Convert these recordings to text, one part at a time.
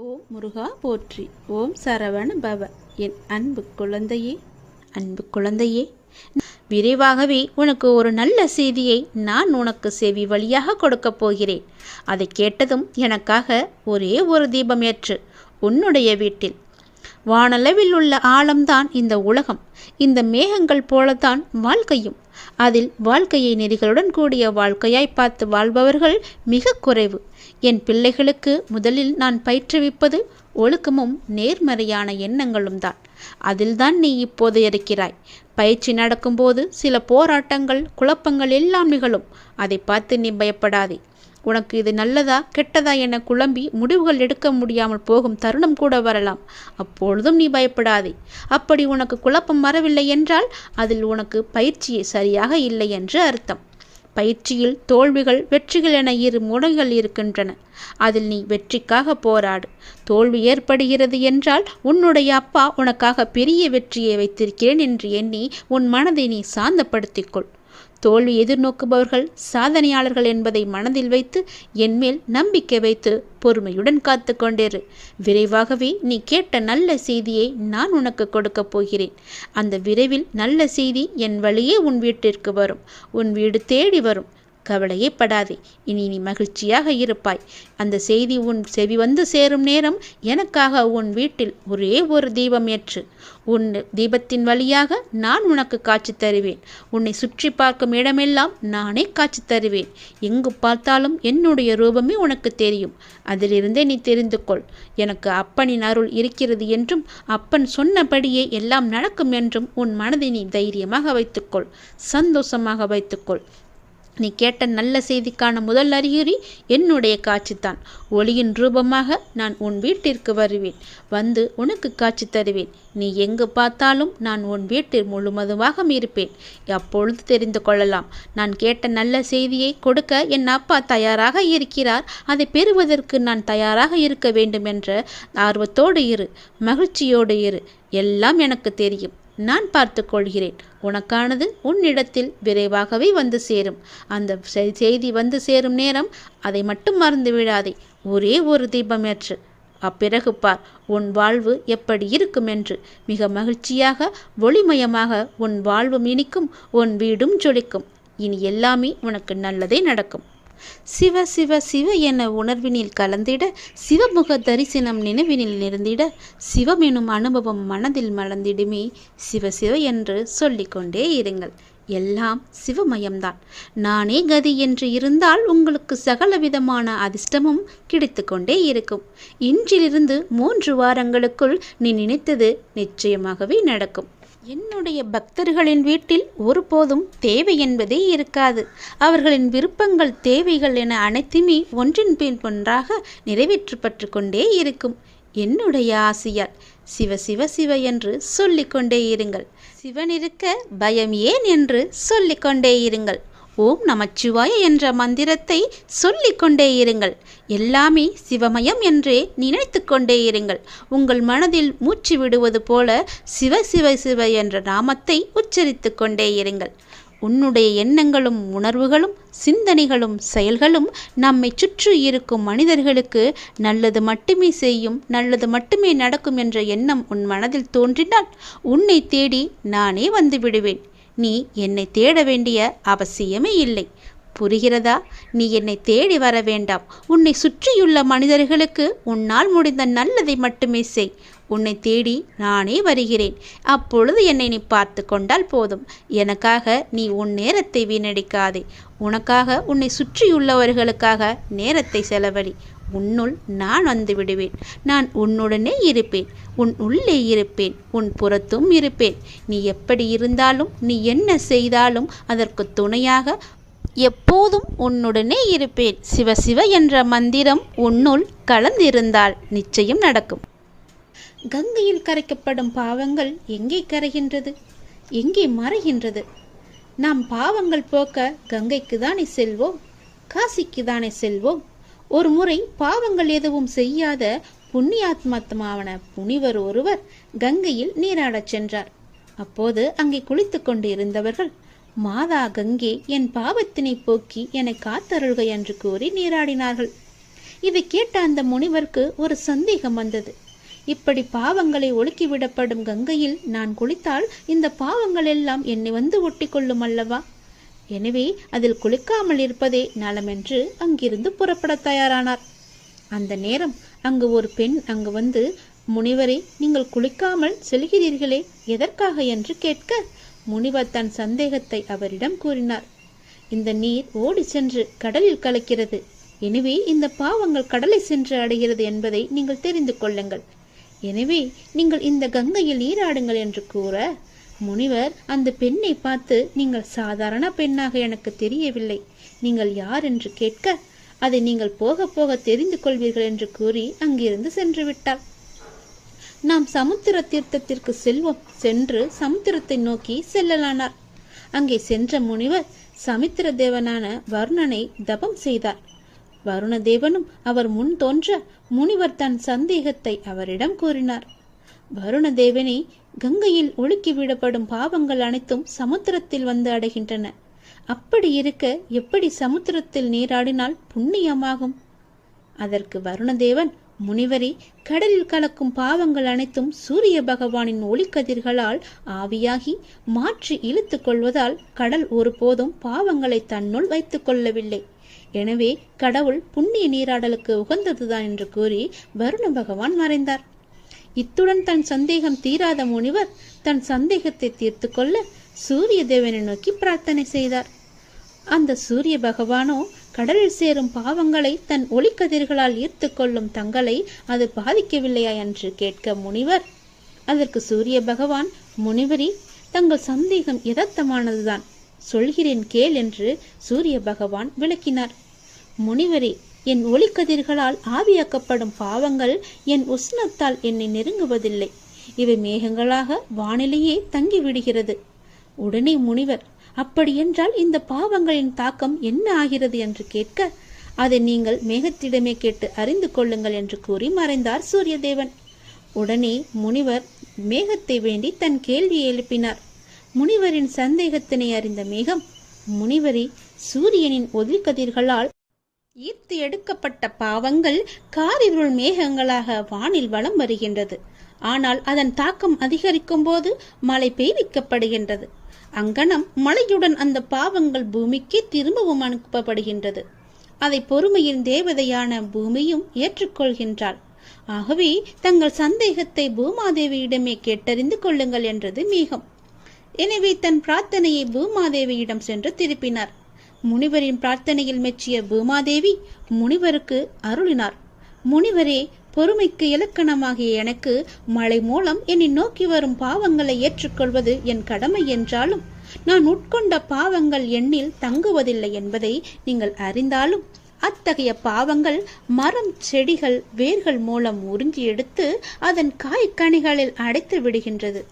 ஓம் முருகா போற்றி. ஓம் சரவண பவ. என் அன்பு குழந்தையே, விரைவாகவே உனக்கு ஒரு நல்ல செய்தியை நான் உனக்கு செவி வழியாக கொடுக்கப் போகிறேன். அதை கேட்டதும் எனக்காக ஒரே ஒரு தீபம் ஏற்று உன்னுடைய வீட்டில். வானளவில் உள்ள ஆழம்தான் இந்த உலகம். இந்த மேகங்கள் போலத்தான் வாழ்க்கையும். அதில் வாழ்க்கையை நெறிகளுடன் கூடிய வாழ்க்கையாய் பார்த்து வாழ்பவர்கள் மிக குறைவு. என் பிள்ளைகளுக்கு முதலில் நான் பயிற்றுவிப்பது ஒழுக்கமும் நேர்மறையான எண்ணங்களும் தான். அதில்தான் நீ இப்போது இருக்கிறாய். பயிற்சி நடக்கும்போது சில போராட்டங்கள், குழப்பங்கள் எல்லாம் நிகழும். அதை பார்த்து நீ பயப்படாதே. உனக்கு இது நல்லதா கெட்டதா என குழம்பி முடிவுகள் எடுக்க முடியாமல் போகும் தருணம் கூட வரலாம். அப்பொழுதும் நீ பயப்படாதே. அப்படி உனக்கு குழப்பம் வரவில்லை என்றால் அதில் உனக்கு பயிற்சியே சரியாக இல்லை என்று அர்த்தம். பயிற்சியில் தோல்விகள், வெற்றிகள் என இரு முனைகள் இருக்கின்றன. அதில் நீ வெற்றிக்காக போராடு. தோல்வி ஏற்படுகிறது என்றால் உன்னுடைய அப்பா உனக்காக பெரிய வெற்றியை வைத்திருக்கிறேன் என்று எண்ணி உன் மனதை நீ சாந்தப்படுத்திக்கொள். தோல்வி எதிர்நோக்குபவர்கள் சாதனையாளர்கள் என்பதை மனதில் வைத்து என்மேல் நம்பிக்கை வைத்து பொறுமையுடன் காத்து கொண்டிரு. விரைவாகவே நீ கேட்ட நல்ல செய்தியை நான் உனக்கு கொடுக்கப் போகிறேன். அந்த விரைவில் நல்ல செய்தி என் வழியே உன் வீட்டிற்கு வரும். உன் வீடு தேடி வரும். கவலையே படாதே. இனி நீ மகிழ்ச்சியாக இருப்பாய். அந்த செய்தி உன் செவி வந்து சேரும் நேரம் எனக்காக உன் வீட்டில் ஒரே ஒரு தீபம் ஏற்று. உன் தீபத்தின் வழியாக நான் உனக்கு காட்சி தருவேன். உன்னை சுற்றி பார்க்கும் இடமெல்லாம் நானே காட்சி தருவேன். எங்கு பார்த்தாலும் என்னுடைய ரூபமே உனக்கு தெரியும். அதிலிருந்தே நீ தெரிந்து கொள். எனக்கு அப்பனின் அருள் இருக்கிறது என்றும் அப்பன் சொன்னபடியே எல்லாம் நடக்கும் என்றும் உன் மனதை நீ தைரியமாக வைத்துக்கொள். சந்தோஷமாக வைத்துக்கொள். நீ கேட்ட நல்ல செய்திக்கான முதல் அறிகுறி என்னுடைய காட்சித்தான். ஒளியின் ரூபமாக நான் உன் வீட்டிற்கு வருவேன். வந்து உனக்கு காட்சி தருவேன். நீ எங்கு பார்த்தாலும் நான் உன் வீட்டில் முழுவதுமாக இருப்பேன். அப்பொழுது தெரிந்து கொள்ளலாம். நான் கேட்ட நல்ல செய்தியை கொடுக்க என் அப்பா தயாராக இருக்கிறார். அதை பெறுவதற்கு நான் தயாராக இருக்க வேண்டும் என்ற ஆர்வத்தோடு இரு. மகிழ்ச்சியோடு இரு. எல்லாம் எனக்கு தெரியும். நான் பார்த்து கொள்கிறேன். உனக்கானது உன்னிடத்தில் விரைவாகவே வந்து சேரும். அந்த செய்தி வந்து சேரும் நேரம் அதை மட்டும் மறந்து விடாதே. ஒரே ஒரு தீபம் ஏற்று. அப்பிறகு பார் உன் வாழ்வு எப்படி இருக்கும் என்று. மிக மகிழ்ச்சியாக ஒளிமயமாக உன் வாழ்வும் இனிக்கும். உன் வீடும் ஜொலிக்கும். இனி எல்லாமே உனக்கு நல்லதே நடக்கும். சிவ சிவ சிவ என உணர்வினில் கலந்திட, சிவமுக தரிசனம் நினைவினில் நிறந்திட, சிவம் எனும் அனுபவம் மனதில் மலர்ந்திடுமே. சிவ சிவ என்று சொல்லிக்கொண்டே இருங்கள். எல்லாம் சிவமயம்தான். நானே கதி என்று இருந்தால் உங்களுக்கு சகலவிதமான அதிர்ஷ்டமும் கிடைத்து கொண்டே இருக்கும். இன்றிலிருந்து 3 வாரங்களுக்குள் நீ நினைத்தது நிச்சயமாகவே நடக்கும். என்னுடைய பக்தர்களின் வீட்டில் ஒருபோதும் தேவை என்பதே இருக்காது. அவர்களின் விருப்பங்கள், தேவைகள் என அனைத்துமே ஒன்றின் பின் ஒன்றாக நிறைவேற்றப்பட்டு கொண்டே இருக்கும். என்னுடைய ஆசையால் சிவ சிவ சிவ என்று சொல்லிக்கொண்டே இருங்கள். சிவன் இருக்க பயம் ஏன் என்று சொல்லிக்கொண்டே இருங்கள். ஓம் நமச்சிவாய என்ற மந்திரத்தை சொல்லிக்கொண்டே இருங்கள். எல்லாமே சிவமயம் என்றே நினைத்து கொண்டே இருங்கள். உங்கள் மனதில் மூச்சு விடுவது போல சிவ சிவ சிவ என்ற நாமத்தை உச்சரித்து கொண்டே இருங்கள். உன்னுடைய எண்ணங்களும் உணர்வுகளும் சிந்தனைகளும் செயல்களும் நம்மை சுற்றி இருக்கும் மனிதர்களுக்கு நல்லது மட்டுமே செய்யும், நல்லது மட்டுமே நடக்கும் என்ற எண்ணம் உன் மனதில் தோன்றினால் உன்னை தேடி நானே வந்து விடுவேன். நீ என்னை தேட வேண்டிய அவசியமே இல்லை. புரிகிறதா? நீ என்னை தேடி வர வேண்டாம். உன்னை சுற்றியுள்ள மனிதர்களுக்கு உன்னால் முடிந்த நல்லதை மட்டுமே செய். உன்னை தேடி நானே வருகிறேன். அப்பொழுது என்னை நீ பார்த்து கொண்டால் போதும். எனக்காக நீ உன் நேரத்தை வீணடிக்காதே. உனக்காக, உன்னை சுற்றியுள்ளவர்களுக்காக நேரத்தை செலவழி. உன்னுள் நான் வந்து விடுவேன். நான் உன்னுடனே இருப்பேன். உன் உள்ளே இருப்பேன். உன் புறத்தும் இருப்பேன். நீ எப்படி இருந்தாலும், நீ என்ன செய்தாலும் அதற்கு துணையாக எப்போதும் உன்னுடனே இருப்பேன். சிவ சிவ என்ற மந்திரம் உன்னுள் கலந்திருந்தால் நிச்சயம் நடக்கும். கங்கையில் கரைக்கப்படும் பாவங்கள் எங்கே கரைகின்றது? எங்கே மறைகின்றது? நாம் பாவங்கள் போக்க கங்கைக்கு தானே செல்வோம், காசிக்கு தானே செல்வோம். ஒரு முறை பாவங்கள் எதுவும் செய்யாத புண்ணியாத்மாத்மாவான முனிவர் ஒருவர் கங்கையில் நீராடச் சென்றார். அப்போது அங்கே குளித்து கொண்டு இருந்தவர்கள், மாதா கங்கை, என் பாவத்தினை போக்கி என்னை காத்தருள்க என்று கூறி நீராடினார்கள். இதை கேட்ட அந்த முனிவருக்கு ஒரு சந்தேகம் வந்தது. இப்படி பாவங்களை ஒழுக்கிவிடப்படும் கங்கையில் நான் குளித்தால் இந்த பாவங்கள் எல்லாம் என்னை வந்து ஒட்டி கொள்ளும் அல்லவா? எனவே அதில் குளிக்காமல் இருப்பதே நலமென்று அங்கிருந்து புறப்பட தயாரானார். அந்த நேரம் அங்கு ஒரு பெண் அங்கு வந்து, முனிவரே, நீங்கள் குளிக்காமல் செல்கிறீர்களே, எதற்காக என்று கேட்க, முனிவர் தன் சந்தேகத்தை அவரிடம் கூறினார். இந்த நீர் ஓடி சென்று கடலில் கலக்கிறது. எனவே இந்த பாவங்கள் கடலை சென்று அடைகிறது என்பதை நீங்கள் தெரிந்து கொள்ளுங்கள். எனவே நீங்கள் இந்த கங்கையில் நீராடுங்கள் என்று கூற, முனிவர் அந்த பெண்ணை பார்த்து, நீங்கள் சாதாரண பெண்ணாக எனக்கு தெரியவில்லை, நீங்கள் யார் என்று கேட்க, அதை நீங்கள் போக போக தெரிந்து கொள்வீர்கள் என்று கூறி அங்கிருந்து சென்று விட்டார். நாம் சமுத்திர தீர்த்தத்திற்கு செல்வோம், சென்று சமுத்திரத்தை நோக்கி செல்லலானார். அங்கே சென்ற முனிவர் சமுத்திர தேவனான வருணனை தபம் செய்தார். வருண தேவனும் அவர் முன் தோன்ற முனிவர் தன் சந்தேகத்தை அவரிடம் கூறினார். வருண தேவனே, கங்கையில் ஒழுக்கி விடப்படும் பாவங்கள் அனைத்தும் சமுத்திரத்தில் வந்து அடைகின்றன. அப்படி இருக்க எப்படி சமுத்திரத்தில் நீராடினால் புண்ணியமாகும்? அதற்கு வருணதேவன், முனிவரே, கடலில் கலக்கும் பாவங்கள் அனைத்தும் சூரிய பகவானின் ஒளிக்கதிர்களால் ஆவியாகி மாற்றி இழுத்து கொள்வதால் கடல் ஒருபோதும் பாவங்களை தன்னுள் வைத்துக் கொள்ளவில்லை. எனவே கடவுள் புண்ணிய நீராடலுக்கு உகந்ததுதான் என்று கூறி வருண பகவான் மறைந்தார். இத்துடன் தன் சந்தேகம் தீராத முனிவர் தன் சந்தேகத்தை தீர்த்து கொள்ள சூரிய தேவனை நோக்கி பிரார்த்தனை செய்தார். அந்த சூரிய பகவானோ கடலில் சேரும் பாவங்களை தன் ஒளிக்கதிர்களால் ஈர்த்து கொள்ளும் தங்களை அது பாதிக்கவில்லையா என்று கேட்க முனிவர், அதற்கு சூரிய பகவான், முனிவரி, தங்கள் சந்தேகம் யதார்த்தமானதுதான், சொல்கிறேன் கேள் என்று சூரிய பகவான் விளக்கினார். முனிவரே, என் ஒளிக்கதிர்களால் ஆவியாக்கப்படும் பாவங்கள் என் உஷ்ணத்தால் என்னை நெருங்குவதில்லை. இவை மேகங்களாக வானிலேயே தங்கிவிடுகிறது. உடனே முனிவர், அப்படியென்றால் இந்த பாவங்களின் தாக்கம் என்ன ஆகிறது என்று கேட்க, அதை நீங்கள் மேகத்திடமே கேட்டு அறிந்து கொள்ளுங்கள் என்று கூறி மறைந்தார் சூரியதேவன். உடனே முனிவர் மேகத்தை வேண்டி தன் கேள்வியை எழுப்பினார். முனிவரின் சந்தேகத்தினை அறிந்த மேகம், முனிவரே, சூரியனின் ஒளிக்கதிர்களால் ஈர்த்து எடுக்கப்பட்ட பாவங்கள் காரிருள் மேகங்களாக வானில் வலம் வருகின்றது. ஆனால் அதன் தாக்கம் அதிகரிக்கும் போது மழை பெய்விக்கப்படுகின்றது. அங்கனம் மழையுடன் அந்த பாவங்கள் பூமிக்கு திரும்பவும் அனுப்பப்படுகின்றது. அதை பொறுமையின் தேவதையான பூமியும் ஏற்றுக்கொள்கின்றாள். ஆகவே தங்கள் சந்தேகத்தை பூமாதேவியிடமே கேட்டறிந்து கொள்ளுங்கள் என்றது மேகம். எனவே தன் பிரார்த்தனையை பூமாதேவியிடம் சென்று திருப்பினார். முனிவரின் பிரார்த்தனையில் மெச்சிய பூமாதேவி முனிவருக்கு அருளினார். முனிவரே, பொறுமைக்கு இலக்கணமாகிய எனக்கு மழை மூலம் என்னை நோக்கி வரும் பாவங்களை ஏற்றுக்கொள்வது என் கடமை என்றாலும் நான் உட்கொண்ட பாவங்கள் எண்ணில் தங்குவதில்லை என்பதை நீங்கள் அறிந்தாலும் அத்தகைய பாவங்கள் மரம், செடிகள், வேர்கள் மூலம் உறிஞ்சி எடுத்து அதன் காய்கனிகளில் அடைத்து விடுகின்றது.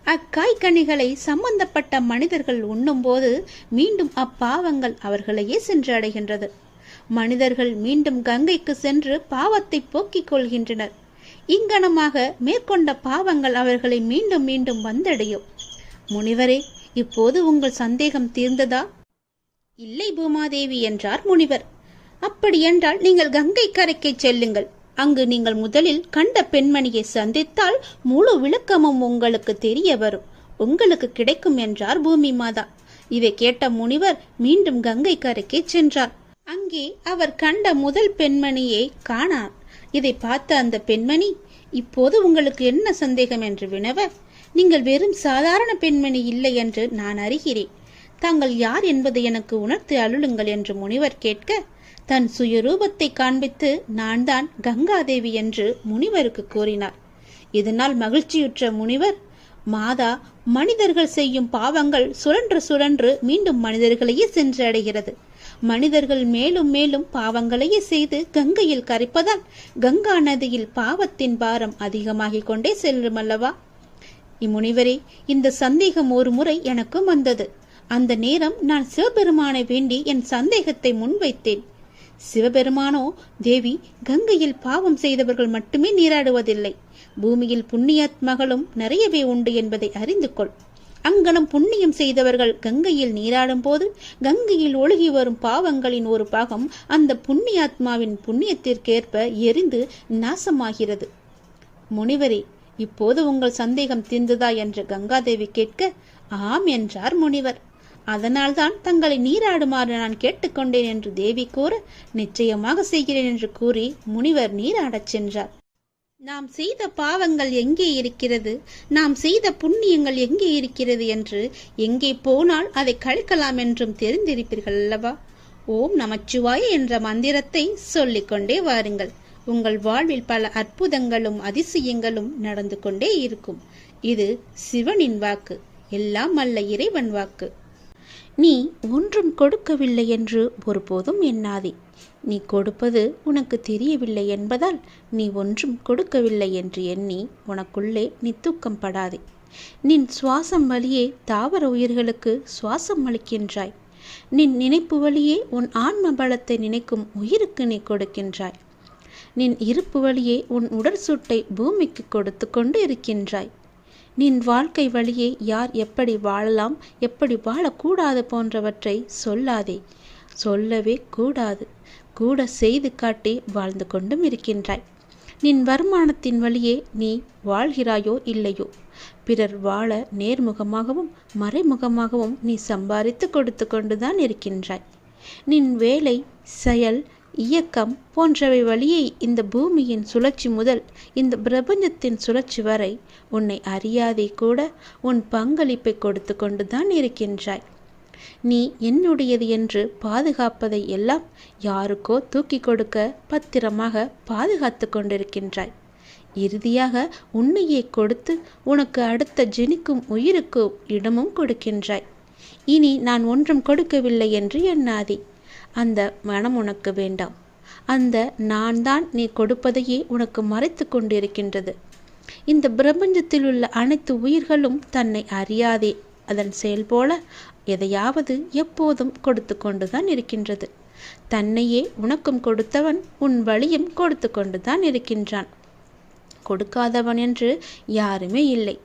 அக்காய்கனிகளை சம்பந்தப்பட்ட மனிதர்கள் உண்ணும்போது மீண்டும் அப்பாவங்கள் அவர்களையே சென்று அடைகின்றது. மனிதர்கள் மீண்டும் கங்கைக்கு சென்று பாவத்தை போக்கிக் கொள்கின்றனர். இங்கனமாக மேற்கொண்ட பாவங்கள் அவர்களை மீண்டும் மீண்டும் வந்தடையும். முனிவரே, இப்போது உங்கள் சந்தேகம் தீர்ந்ததா? இல்லை பூமாதேவி என்றார் முனிவர். அப்படியென்றால் நீங்கள் கங்கை கரைக்கு செல்லுங்கள். அங்கு நீங்கள் முதலில் கண்ட பெண்மணியை சந்தித்தால் முழு விளக்கமும் உங்களுக்கு தெரிய வரும், உங்களுக்கு கிடைக்கும் என்றார் பூமி மாதா. இதை கேட்ட முனிவர் மீண்டும் கங்கை கரைக்கு சென்றார். அங்கே அவர் கண்ட முதல் பெண்மணியை காணார். இதை பார்த்த அந்த பெண்மணி, இப்போது உங்களுக்கு என்ன சந்தேகம் என்று வினவ, நீங்கள் வெறும் சாதாரண பெண்மணி இல்லை என்று நான் அறிகிறேன். தாங்கள் யார் என்பதை எனக்கு உணர்த்தி அருளுங்கள் என்று முனிவர் கேட்க, தன் சுயரூபத்தை காண்பித்து நான் தான் கங்காதேவி என்று முனிவருக்கு கூறினார். இதனால் மகிழ்ச்சியுற்ற முனிவர், மாதா, மனிதர்கள் செய்யும் பாவங்கள் சுழன்று சுழன்று மீண்டும் மனிதர்களையே சென்று அடைகிறது. மனிதர்கள் மேலும் மேலும் பாவங்களையே செய்து கங்கையில் கரைப்பதால் கங்கா நதியில் பாவத்தின் பாரம் அதிகமாகிக் கொண்டே செல்லும் அல்லவா? இம்முனிவரே, இந்த சந்தேகம் ஒரு முறை எனக்கும் வந்தது. அந்த நேரம் நான் சிவபெருமானை வேண்டி என் சந்தேகத்தை முன்வைத்தேன். சிவபெருமானோ, தேவி, கங்கையில் பாவம் செய்தவர்கள் மட்டுமே நீராடுவதில்லை, பூமியில் புண்ணியாத்மகளும் நிறையவே உண்டு என்பதை அறிந்து கொள். அங்கனம் புண்ணியம் செய்தவர்கள் கங்கையில் நீராடும் போது கங்கையில் ஒழுகி வரும் பாவங்களின் ஒரு பாகம் அந்த புண்ணியாத்மாவின் புண்ணியத்திற்கேற்ப எரிந்து நாசமாகிறது. முனிவரே, இப்போது உங்கள் சந்தேகம் தீர்ந்ததா என்று கங்காதேவி கேட்க, ஆம் என்றார் முனிவர். அதனால்தான் தங்களை நீராடுமாறு நான் கேட்டுக்கொண்டேன் என்று தேவி கூற, நிச்சயமாக செய்கிறேன் என்று கூறி முனிவர் நீராடச் சென்றார். நாம் செய்த பாவங்கள் எங்கே இருக்கிறது, நாம் செய்த புண்ணியங்கள் எங்கே இருக்கிறது என்று எங்கே போனால் அதை கழிக்கலாம் என்றும் தெரிந்திருப்பீர்கள் அல்லவா? ஓம் நமச்சிவாய என்ற மந்திரத்தை சொல்லிக்கொண்டே வாருங்கள். உங்கள் வாழ்வில் பல அற்புதங்களும் அதிசயங்களும் நடந்து கொண்டே இருக்கும். இது சிவனின் வாக்கு, எல்லாம் அல்ல இறைவன் வாக்கு. நீ ஒன்றும் கொடுக்கவில்லை என்று ஒருபோதும் எண்ணாதே. நீ கொடுப்பது உனக்கு தெரியவில்லை என்பதால் நீ ஒன்றும் கொடுக்கவில்லை என்று எண்ணி உனக்குள்ளே நீ தூக்கம் படாதே. நின் சுவாசம் வழியே தாவர உயிர்களுக்கு சுவாசம் அளிக்கின்றாய். நின் நினைப்பு வழியே உன் ஆன்ம பலத்தை நினைக்கும் உயிருக்கு நீ கொடுக்கின்றாய். நின் இருப்பு வழியே உன் உடற் சூட்டை பூமிக்கு கொடுத்து கொண்டு இருக்கின்றாய். நின் வாழ்க்கை வழியே யார் எப்படி வாழலாம், எப்படி வாழக்கூடாது போன்றவற்றை சொல்லாதே, சொல்லவே கூடாது. கூட செய்து காட்டி வாழ்ந்து கொண்டும் இருக்கின்றாய். நின் வருமானத்தின் வழியே நீ வாழ்கிறாயோ இல்லையோ, பிறர் வாழ நேர்முகமாகவும் மறைமுகமாகவும் நீ சம்பாதித்து கொடுத்து கொண்டுதான் இருக்கின்றாய். நின் வேலை, செயல், இயக்கம் போன்றவை வழியே இந்த பூமியின் சுழற்சி முதல் இந்த பிரபஞ்சத்தின் சுழற்சி வரை உன்னை அறியாதே கூட உன் பங்களிப்பை கொடுத்து கொண்டுதான் இருக்கின்றாய். நீ என்னுடையது என்று பாதுகாப்பதை எல்லாம் யாருக்கோ தூக்கி கொடுக்க பத்திரமாக பாதுகாத்து கொண்டிருக்கின்றாய். இறுதியாக உன்னையே கொடுத்து உனக்கு அடுத்த ஜெனிக்கும் உயிருக்கு இடமும் கொடுக்கின்றாய். இனி நான் ஒன்றும் கொடுக்கவில்லை என்று எண்ணாதே. அந்த மனம் உனக்கு வேண்டாம். அந்த நான் தான் நீ கொடுப்பதையே உனக்கு மறைத்து கொண்டிருக்கின்றது. இந்த பிரபஞ்சத்தில் உள்ள அனைத்து உயிர்களும் தன்னை அறியாதே அதன் செயல் போல எதையாவது எப்போதும் கொடுத்து கொண்டுதான் இருக்கின்றது. தன்னையே உனக்கும் கொடுத்தவன் உன் வழியும் கொடுத்து கொண்டுதான் இருக்கின்றான். கொடுக்காதவன் என்று யாருமே இல்லை.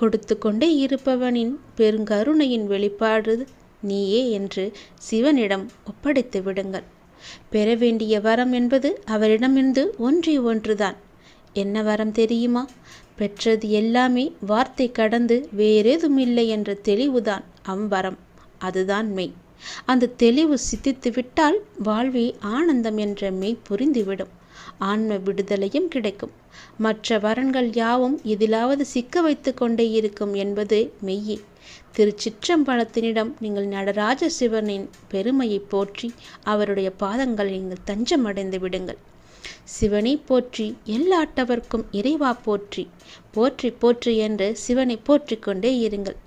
கொடுத்து கொண்டே இருப்பவனின் பெருங்கருணையின் வெளிப்பாடு நீயே என்று சிவனிடம் ஒப்படைத்து விடுங்கள். பெற வேண்டிய வரம் என்பது அவரிடமிருந்து ஒன்றே ஒன்றுதான். என்ன வரம் தெரியுமா? பெற்றது எல்லாமே வார்த்தை கடந்து வேறேதும் இல்லை என்ற தெளிவுதான் அவ்வரம். அதுதான் மெய். அந்த தெளிவு சித்தித்து விட்டால் வாழ்வே ஆனந்தம் என்ற மெய் புரிந்துவிடும். ஆன்ம விடுதலையும் கிடைக்கும். மற்ற வரன்கள் யாவும் எதிலாவது சிக்க வைத்து கொண்டே இருக்கும் என்பது மெய்யே. திருச்சிற்றம்பலத்தினிடம் நீங்கள் நடராஜ சிவனின் பெருமையை போற்றி அவருடைய பாதங்களை நீங்கள் தஞ்சமடைந்து விடுங்கள். சிவனை போற்றி, எல்லாட்டவர்க்கும் இறைவா போற்றி, போற்றி போற்றி என்று சிவனை போற்றிக் கொண்டே இருங்கள்.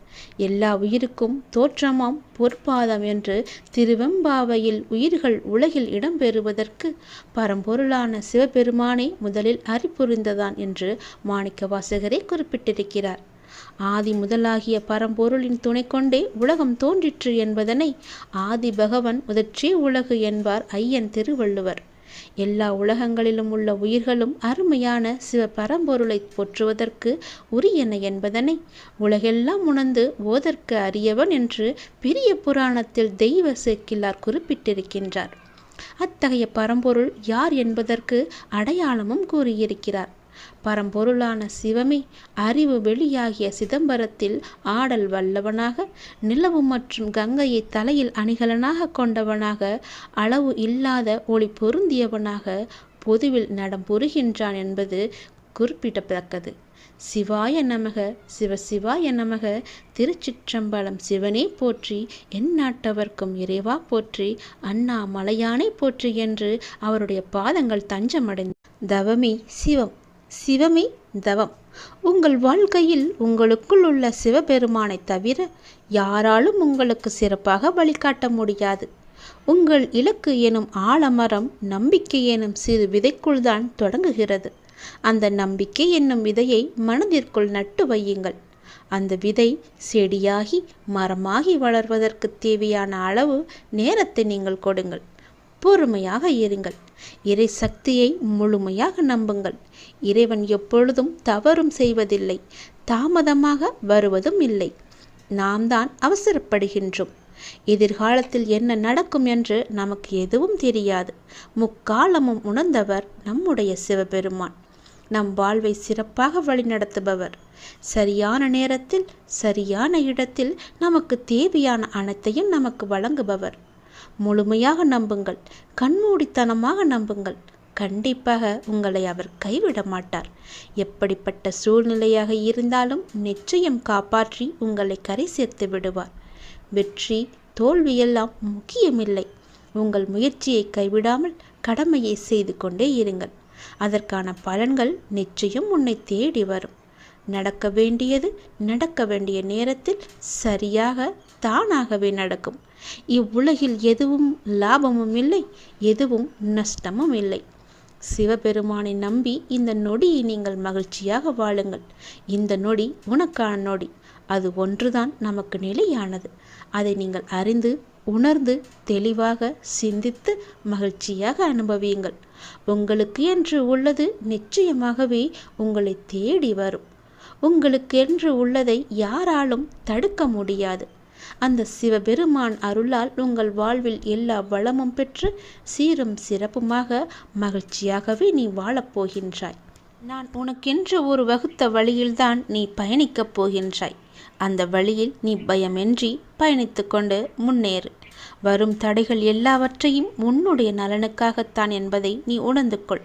எல்லா உயிருக்கும் தோற்றமாம் பொற்பாதம் என்று திருவெம்பாவையில் உயிர்கள் உலகில் இடம்பெறுவதற்கு பரம்பொருளான சிவபெருமானே முதலில் அறிபுரிந்ததான் என்று மாணிக்க வாசகரே குறிப்பிட்டிருக்கிறார். ஆதி முதலாகிய பரம்பொருளின் துணை கொண்டே உலகம் தோன்றிற்று என்பதனை ஆதி பகவன் முதற்றே உலகு என்பார் ஐயன் திருவள்ளுவர். எல்லா உலகங்களிலும் உள்ள உயிர்களும் அருமையான சிவ பரம்பொருளை போற்றுவதற்கு உரியன என்பதனை உலகெல்லாம் உணர்ந்து ஓதற்கு அறியவன் என்று பெரிய புராணத்தில் தெய்வ சேக்கிழார் குறிப்பிட்டிருக்கின்றார். அத்தகைய பரம்பொருள் யார் என்பதற்கு அடையாளமும் கூறியிருக்கிறார். பரம்பொருளான சிவமே அறிவு வெளியாகிய சிதம்பரத்தில் ஆடல் வல்லவனாக, நிலவு மற்றும் கங்கையை தலையில் அணிகலனாக கொண்டவனாக, அளவு இல்லாத ஒளி பொருந்தியவனாக பொதுவில் நடம் புரிகின்றான் என்பது குறிப்பிடத்தக்கது. சிவாய நமக, சிவசிவாய நமக. திருச்சிற்றம்பலம். சிவனே போற்றி, எந்நாட்டவர்க்கும் இறைவா போற்றி, அண்ணாமலையானை போற்றி என்று அவருடைய பாதங்கள் தஞ்சமடைந்து தவமே சிவம், சிவமே தவம். உங்கள் வாழ்க்கையில் உங்களுக்குள் உள்ள சிவபெருமானை தவிர யாராலும் உங்களுக்கு சிறப்பாக வழிகாட்ட முடியாது. உங்கள் இலக்கு எனும் ஆலமரம் நம்பிக்கை எனும் சிறு விதைக்குள் தான் தொடங்குகிறது. அந்த நம்பிக்கை என்னும் விதையை மனதிற்குள் நட்டு வையுங்கள். அந்த விதை செடியாகி மரமாகி வளர்வதற்கு தேவையான அளவு நேரத்தை நீங்கள் கொடுங்கள். பொறுமையாக இருங்கள். இறை சக்தியை முழுமையாக நம்புங்கள். இறைவன் எப்பொழுதும் தவறும் செய்வதில்லை, தாமதமாக வருவதும் இல்லை. நாம் தான் அவசரப்படுகின்றோம். எதிர்காலத்தில் என்ன நடக்கும் என்று நமக்கு எதுவும் தெரியாது. முக்காலமும் உணர்ந்தவர் நம்முடைய சிவபெருமான். நம் வாழ்வை சிறப்பாக வழிநடத்துபவர். சரியான நேரத்தில் சரியான இடத்தில் நமக்கு தேவையான அனைத்தையும் நமக்கு வழங்குபவர். முழுமையாக நம்புங்கள், கண்மூடித்தனமாக நம்புங்கள். கண்டிப்பாக உங்களை அவர் கைவிட மாட்டார். எப்படிப்பட்ட சூழ்நிலையாக இருந்தாலும் நிச்சயம் காப்பாற்றி உங்களை கரை சேர்த்து விடுவார். வெற்றி தோல்வியெல்லாம் முக்கியமில்லை. உங்கள் முயற்சியை கைவிடாமல் கடமையை செய்து கொண்டே இருங்கள். அதற்கான பலன்கள் நிச்சயம் உன்னை தேடி வரும். நடக்க வேண்டியது நடக்க வேண்டிய நேரத்தில் சரியாக தானாகவே நடக்கும். இவ்வுலகில் எதுவும் லாபமும் இல்லை, எதுவும் நஷ்டமும் இல்லை. சிவபெருமானை நம்பி இந்த நொடியை நீங்கள் மகிழ்ச்சியாக வாழுங்கள். இந்த நொடி உனக்கான நொடி. அது ஒன்றுதான் நமக்கு நிலையானது. அதை நீங்கள் அறிந்து உணர்ந்து தெளிவாக சிந்தித்து மகிழ்ச்சியாக அனுபவியுங்கள். உங்களுக்கு என்று உள்ளது நிச்சயமாகவே உங்களை தேடி வரும். உங்களுக்கு என்று உள்ளதை யாராலும் தடுக்க முடியாது. அந்த சிவபெருமான் அருளால் உங்கள் வாழ்வில் எல்லா வளமும் பெற்று சீரும் சிறப்புமாக மகிழ்ச்சியாகவே நீ வாழப்போகின்றாய். நான் உனக்கென்று ஒரு வகுத்த வழியில்தான் நீ பயணிக்கப் போகின்றாய். அந்த வழியில் நீ பயமின்றி பயணித்து கொண்டு முன்னேறு. வரும் தடைகள் எல்லாவற்றையும் உன்னுடைய நலனுக்காகத்தான் என்பதை நீ உணர்ந்து கொள்.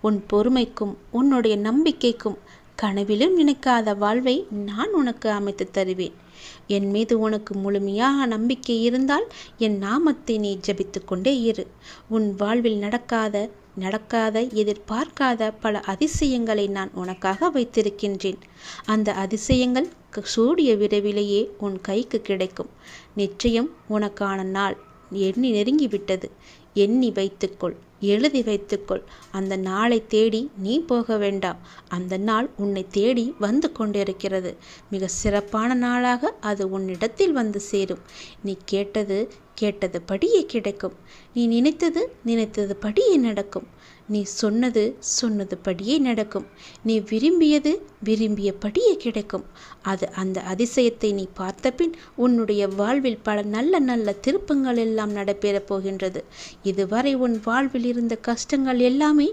உன் பொறுமைக்கும் உன்னுடைய நம்பிக்கைக்கும் கனவிலும் நினைக்காத வாழ்வை நான் உனக்கு அமைத்து தருவேன். என் மீது உனக்கு முழுமையாக நம்பிக்கை இருந்தால் என் நாமத்தை நீ ஜபித்து கொண்டே இரு. உன் வாழ்வில் நடக்காத எதிர்பார்க்காத பல அதிசயங்களை நான் உனக்காக வைத்திருக்கின்றேன். அந்த அதிசயங்கள் சூடிய விரைவிலேயே உன் கைக்கு கிடைக்கும். நிச்சயம் உனக்கான நாள் எண்ணி நெருங்கிவிட்டது. எண்ணி வைத்துக்கொள், எழுதி வைத்துக்கொள். அந்த நாளை தேடி நீ போக வேண்டாம். அந்த நாள் உன்னை தேடி வந்து கொண்டிருக்கிறது. மிக சிறப்பான நாளாக அது உன்னிடத்தில் வந்து சேரும். நீ கேட்டது படியே கிடைக்கும். நீ நினைத்தது படியே நடக்கும். நீ சொன்னது படியே நடக்கும். நீ விரும்பிய படியே கிடைக்கும். அந்த அதிசயத்தை நீ பார்த்த பின் உன்னுடைய வாழ்வில் பல நல்ல திருப்பங்கள் எல்லாம் நடைபெறப் போகின்றது. இதுவரை உன் வாழ்வில் இருந்த கஷ்டங்கள் எல்லாமே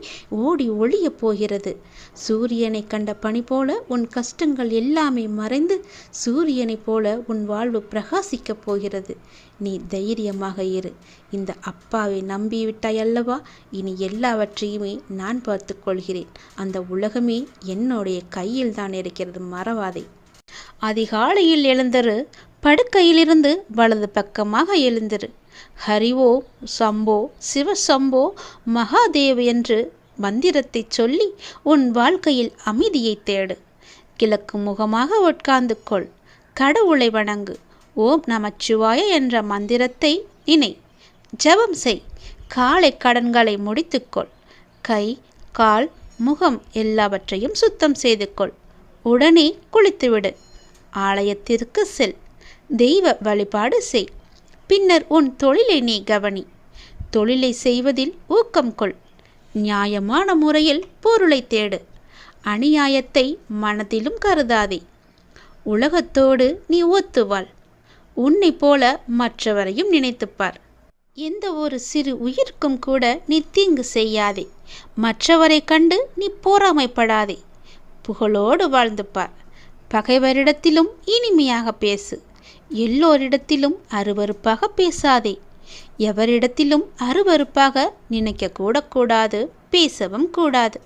ஓடி ஒழிய போகிறது. சூரியனை கண்ட பனி போல உன் கஷ்டங்கள் எல்லாமே மறைந்து சூரியனை போல உன் வாழ்வு பிரகாசிக்கப் போகிறது. நீ தைரியமாக இரு. இந்த அப்பாவை நம்பிவிட்டாய் அல்லவா? இனி எல்லாவற்றையுமே நான் பார்த்து கொள்கிறேன். அந்த உலகமே என்னுடைய கையில் தான் இருக்கிறது, மறவாதே. அதிகாலையில் எழுந்திரு. படுக்கையிலிருந்து வலது பக்கமாக எழுந்திரு. ஹரிவோ சம்போ சிவசம்போ மகாதேவ் என்று மந்திரத்தை சொல்லி உன் வாழ்க்கையில் அமைதியை தேடு. கிழக்கு முகமாக உட்கார்ந்து கொள். கடவுளை வணங்கு. ஓம் நமச்சிவாய என்ற மந்திரத்தை நினை. ஜெபம் செய். காலை கடன்களை முடித்துக்கொள். கை கால் முகம் எல்லாவற்றையும் சுத்தம் செய்து கொள். உடனே குளித்துவிடு. ஆலயத்திற்கு செல். தெய்வ வழிபாடு செய். பின்னர் உன் தொழிலை நீ கவனி. தொழிலை செய்வதில் ஊக்கம் கொள். நியாயமான முறையில் பொருளை தேடு. அநியாயத்தை மனதிலும் கருதாதே. உலகத்தோடு நீ ஒத்துவாள். உன்னை போல மற்றவரையும் நினைத்துப்பார். எந்த ஒரு சிறு உயிர்க்கும் கூட நீ தீங்கு செய்யாதே. மற்றவரை கண்டு நீ பொறாமைப்படாதே. புகழோடு வாழ்ந்து பார். பகைவரிடத்திலும் இனிமையாக பேசு. எல்லோரிடத்திலும் அருவருப்பாக பேசாதே. எவரிடத்திலும் அருவருப்பாக நினைக்க கூடாது, பேசவும் கூடாது.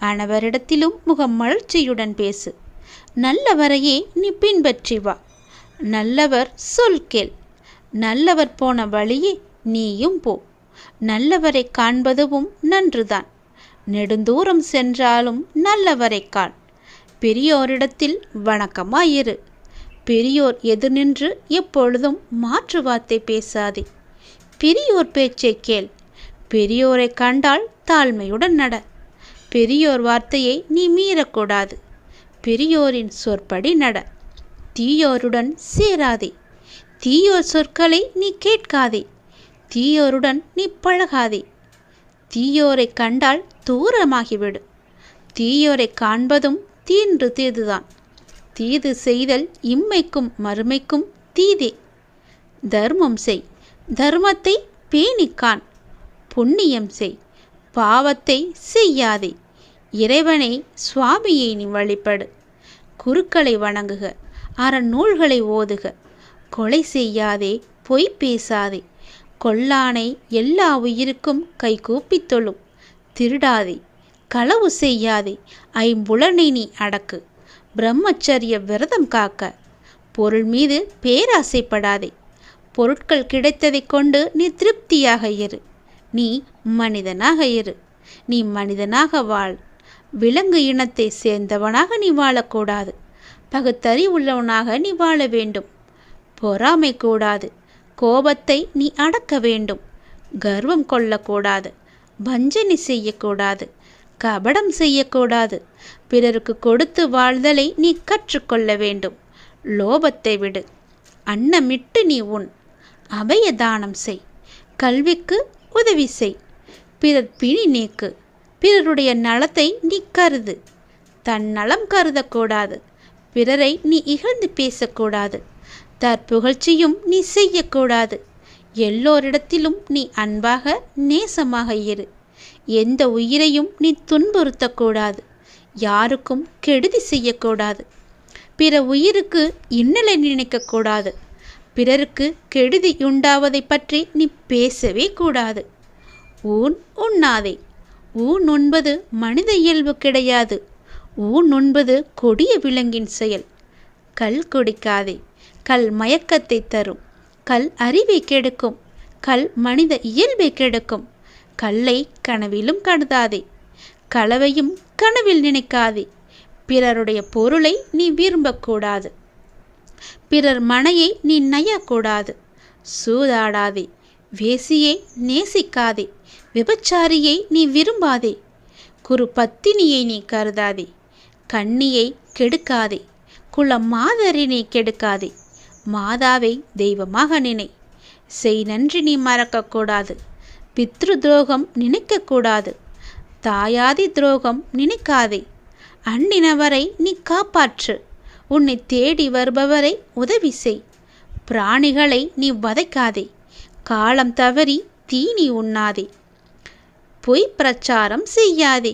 அனைவரிடத்திலும் முகமலர்ச்சியுடன் பேசு. நல்லவரையே நீ பின்பற்றி வா. நல்லவர் சொல் கேள். நல்லவர் போன வழியே நீயும் போ. நல்லவரை காண்பதும் நன்றுதான். நெடுந்தூரம் சென்றாலும் நல்லவரை காண். பெரியோரிடத்தில் வணக்கமாயிரு. பெரியோர் எதிர் நின்று எப்பொழுதும் மாற்று வார்த்தை பேசாதே. பெரியோர் பேச்சை கேள். பெரியோரை கண்டால் தாழ்மையுடன் நட. பெரியோர் வார்த்தையை நீ மீறக்கூடாது. பெரியோரின் சொற்படி நட. தீயோருடன் சேராதே. தீயோர் சொற்களை நீ கேட்காதே. தீயோருடன் நீ பழகாதே. தீயோரை கண்டால் தூரமாகிவிடு. தீயோரை காண்பதும் தீதுதான். தீது செய்தல் இம்மைக்கும் மறுமைக்கும் தீதே. தர்மம் செய், தர்மத்தை பேணிக்கான். புண்ணியம் செய், பாவத்தை செய்யாதே. இறைவனை சுவாமியை நீ வழிபடு. குருக்களை வணங்குக, அறநூல்களை ஓதுக. கொலை செய்யாதே, பொய் பேசாதே. கொல்லானை எல்லா உயிருக்கும் கைகூப்பித் தொழும். திருடாதே, களவு செய்யாதே. ஐம்புலனை நீ அடக்கு. பிரம்மச்சரிய விரதம் காக்க. பொருள் மீது பேராசைப்படாதே. பொருட்கள் கிடைத்ததை கொண்டு நீ திருப்தியாக இரு. நீ மனிதனாக இரு. நீ மனிதனாக வாழ். விலங்கு இனத்தை சேர்ந்தவனாக நீ வாழக்கூடாது. பகுத்தறிவுள்ளவனாக நீ வாழ வேண்டும். பொறாமை கூடாது. கோபத்தை நீ அடக்க வேண்டும். கர்வம் கொள்ளக்கூடாது. வஞ்சனை செய்யக்கூடாது. கபடம் செய்யக்கூடாது. பிறருக்கு கொடுத்து வாழ்தலை நீ கற்றுக்கொள்ள வேண்டும். லோபத்தை விடு. அன்னமிட்டு நீ உண். அபய தானம் செய். கல்விக்கு உதவி செய். பிறர் பிணி நீக்கு. பிறருடைய நலத்தை நீ கருது. தன் நலம் கருதக்கூடாது. பிறரை நீ இகழ்ந்து பேசக்கூடாது. தற்புகழ்ச்சியும் நீ செய்யக்கூடாது. எல்லோரிடத்திலும் நீ அன்பாக நேசமாக இரு. எந்த உயிரையும் நீ துன்புறுத்தக்கூடாது. யாருக்கும் கெடுதி செய்யக்கூடாது. பிற உயிருக்கு இன்னலை நினைக்கக்கூடாது. பிறருக்கு கெடுதி உண்டாவதை பற்றி நீ பேசவே கூடாது. ஊன் உண்ணாதே. ஊன் உண்பது மனித இயல்பு கிடையாது. ஊன் உண்பது கொடிய விலங்கின் செயல். கல் குடிக்காதே. கல் மயக்கத்தை தரும். கல் அறிவை கெடுக்கும். கல் மனித இயல்பை கெடுக்கும். கல்லை கனவிலும் கருதாதே. களவையும் கனவில் நினைக்காதே. பிறருடைய பொருளை நீ விரும்பக்கூடாது. பிறர் மனையை நீ நயக்கூடாது. சூதாடாதே. வேசியை நேசிக்காதே. விபச்சாரியை நீ விரும்பாதே. குரு பத்தினியை நீ கருதாதே. கன்னியை கெடுக்காதே. குல மாதரினை கெடுக்காதே. மாதாவை தெய்வமாக நினை. செய் நன்றி நீ மறக்கக்கூடாது. பித்ரு துரோகம் நினைக்கக்கூடாது. தாயாதி துரோகம் நினைக்காதே. அன்னினவரை நீ காப்பாற்று. உன்னை தேடி வருபவரை உதவி செய். பிராணிகளை நீ வதைக்காதே. காலம் தவறி தீனி உண்ணாதே. பொய் பிரச்சாரம் செய்யாதே.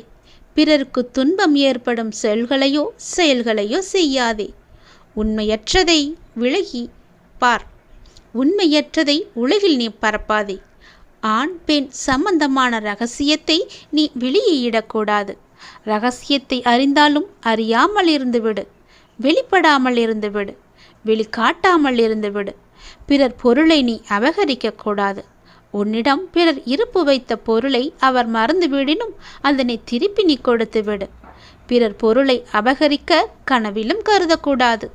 பிறருக்கு துன்பம் ஏற்படும் செயல்களையோ செய்யாதே. உண்மையற்றதை விலகி பார். உண்மையற்றதை உலகில் நீ பரப்பாதே. ஆண் பெண் சம்பந்தமான ரகசியத்தை நீ வெளியிடக்கூடாது. ரகசியத்தை அறிந்தாலும் அறியாமல் இருந்துவிடு. வெளிப்படாமல் இருந்துவிடு. வெளிக்காட்டாமல் இருந்துவிடு. பிறர் பொருளை நீ அபகரிக்கக்கூடாது. உன்னிடம் பிறர் இருப்பு வைத்த பொருளை அவர் மறந்துவிடினும் அதனை திருப்பி நீ கொடுத்து விடு. பிறர் பொருளை அபகரிக்க கனவிலும் கருதக்கூடாது.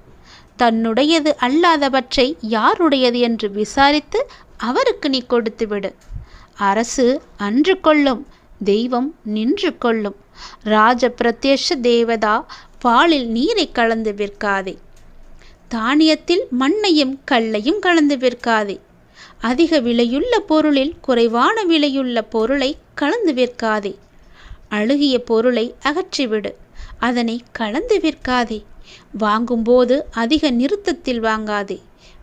தன்னுடையது அல்லாதவற்றை யாருடையது என்று விசாரித்து அவருக்கு நீ கொடுத்து விடு. அரசு அன்று கொள்ளும், தெய்வம் நின்று கொள்ளும். ராஜ பிரத்யட்ச தேவதா பாலில் நீரை கலந்து விற்காதே. தானியத்தில் மண்ணையும் கல்லையும் கலந்து விற்காதே. அதிக விலையுள்ள பொருளில் குறைவான விலையுள்ள பொருளை கலந்து விற்காதே. அழுகிய பொருளை அகற்றிவிடு. அதனை கலந்து விற்காதே. வாங்கும்போது அதிக நிறுத்தத்தில் வாங்காதே.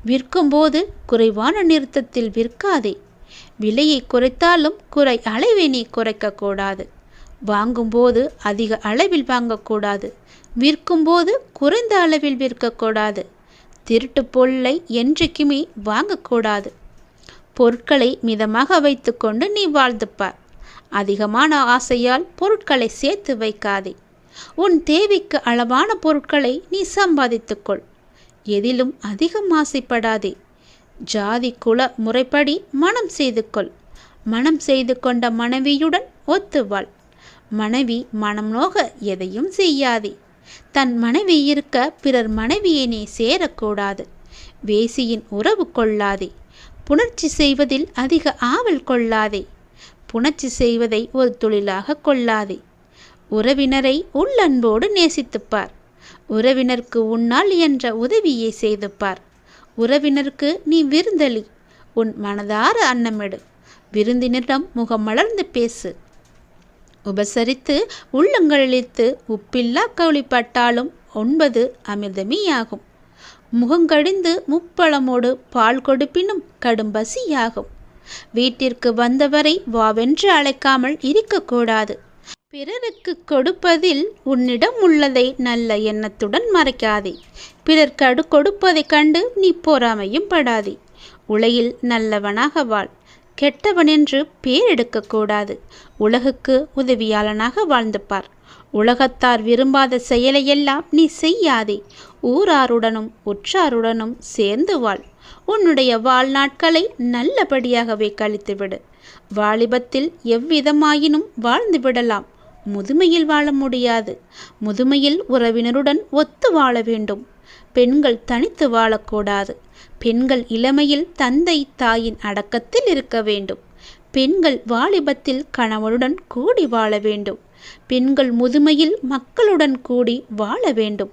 விற்கும்போது குறைவான நிறுத்தத்தில் விற்காதே. விலையை குறைத்தாலும் குறை அளவை நீ குறைக்கக்கூடாது. வாங்கும்போது அதிக அளவில் வாங்கக்கூடாது. விற்கும்போது குறைந்த அளவில் விற்கக்கூடாது. திருட்டு பொருளை என்றைக்குமே வாங்கக்கூடாது. பொருட்களை மிதமாக வைத்துக்கொண்டு நீ வாழ்ந்துப்பார். அதிகமான ஆசையால் பொருட்களை சேர்த்து வைக்காதே. உன் தேவைக்கு அளவான பொருட்களை நீ சம்பாதித்துக்கொள். எதிலும் அதிகம் ஆசைப்படாதே. ஜாதி குல முறைப்படி மனம் செய்து கொள். மனம் செய்து கொண்ட மனைவியுடன் ஒத்துவாள். மனைவி மனம் நோக எதையும் செய்யாதே. தன் மனைவி இருக்க பிறர் மனைவியை நீ சேரக்கூடாது. வேசியின் உறவு கொள்ளாதே. புணர்ச்சி செய்வதில் அதிக ஆவல் கொள்ளாதே. புணர்ச்சி செய்வதை ஒரு தொழிலாக கொள்ளாதே. உறவினரை உள்ளன்போடு நேசித்துப்பார். உறவினருக்கு உன்னால் என்ற உதவியை செய்துப்பார். உறவினருக்கு நீ விருந்தளி. உன் மனதார அன்னமிடு. விருந்தினரிடம் முகமலர்ந்து பேசு. உபசரித்து உள்ளங்களித்து உப்பில்லா கவலிப்பட்டாலும் உண்பது அமிர்தமேயாகும். முகங்கடிந்து முப்பழமோடு பால் கொடுப்பினும் கடும்பசியாகும். வீட்டிற்கு வந்தவரை வாவென்று அழைக்காமல் இருக்கக்கூடாது. பிறருக்கு கொடுப்பதில் உன்னிடம் உள்ளதை நல்ல எண்ணத்துடன் மறைக்காதே. பிறர் கொடுப்பதைக் கண்டு நீ பொறாமையும் படாதே. உலகில் நல்லவனாக வாழ். கெட்டவனென்று பேர் எடுக்கக்கூடாது. உலகுக்கு உதவியாளனாக வாழ்ந்து பார். உலகத்தார் விரும்பாத செயலையெல்லாம் நீ செய்யாதே. ஊராருடனும் உற்றாருடனும் சேர்ந்து வாழ். உன்னுடைய வாழ்நாட்களை நல்லபடியாகவே கழித்துவிடு. வாலிபத்தில் எவ்விதமாயினும் வாழ்ந்து விடலாம். முதுமையில் வாழ முடியாது. முதுமையில் உறவினருடன் ஒத்து வாழ வேண்டும். பெண்கள் தனித்து வாழக்கூடாது. பெண்கள் இளமையில் தந்தை தாயின் அடக்கத்தில் இருக்க வேண்டும். பெண்கள் வாலிபத்தில் கணவனுடன் கூடி வாழ வேண்டும். பெண்கள் முதுமையில் மக்களுடன் கூடி வாழ வேண்டும்.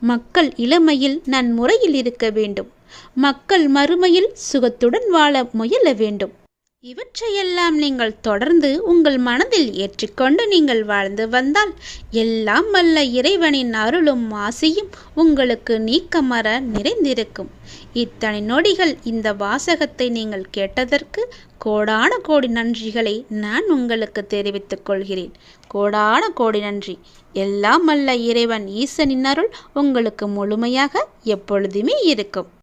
மக்கள் இளமையில் நன்முறையில் இருக்க வேண்டும். மக்கள் மறுமையில் சுகத்துடன் வாழ முயல வேண்டும். இவற்றையெல்லாம் நீங்கள் தொடர்ந்து உங்கள் மனதில் ஏற்றிக்கொண்டு நீங்கள் வாழ்ந்து வந்தால் எல்லாம் வல்ல இறைவனின் அருளும் ஆசியும் உங்களுக்கு நீக்கமற நிறைந்திருக்கும். இத்தனை நொடிகள் இந்த வாசகத்தை நீங்கள் கேட்டதற்கு கோடான கோடி நன்றிகளை நான் உங்களுக்கு தெரிவித்துக் கொள்கிறேன். கோடான கோடி நன்றி. எல்லாம் வல்ல இறைவன் ஈசனின் அருள் உங்களுக்கு முழுமையாக எப்பொழுதுமே இருக்கும்.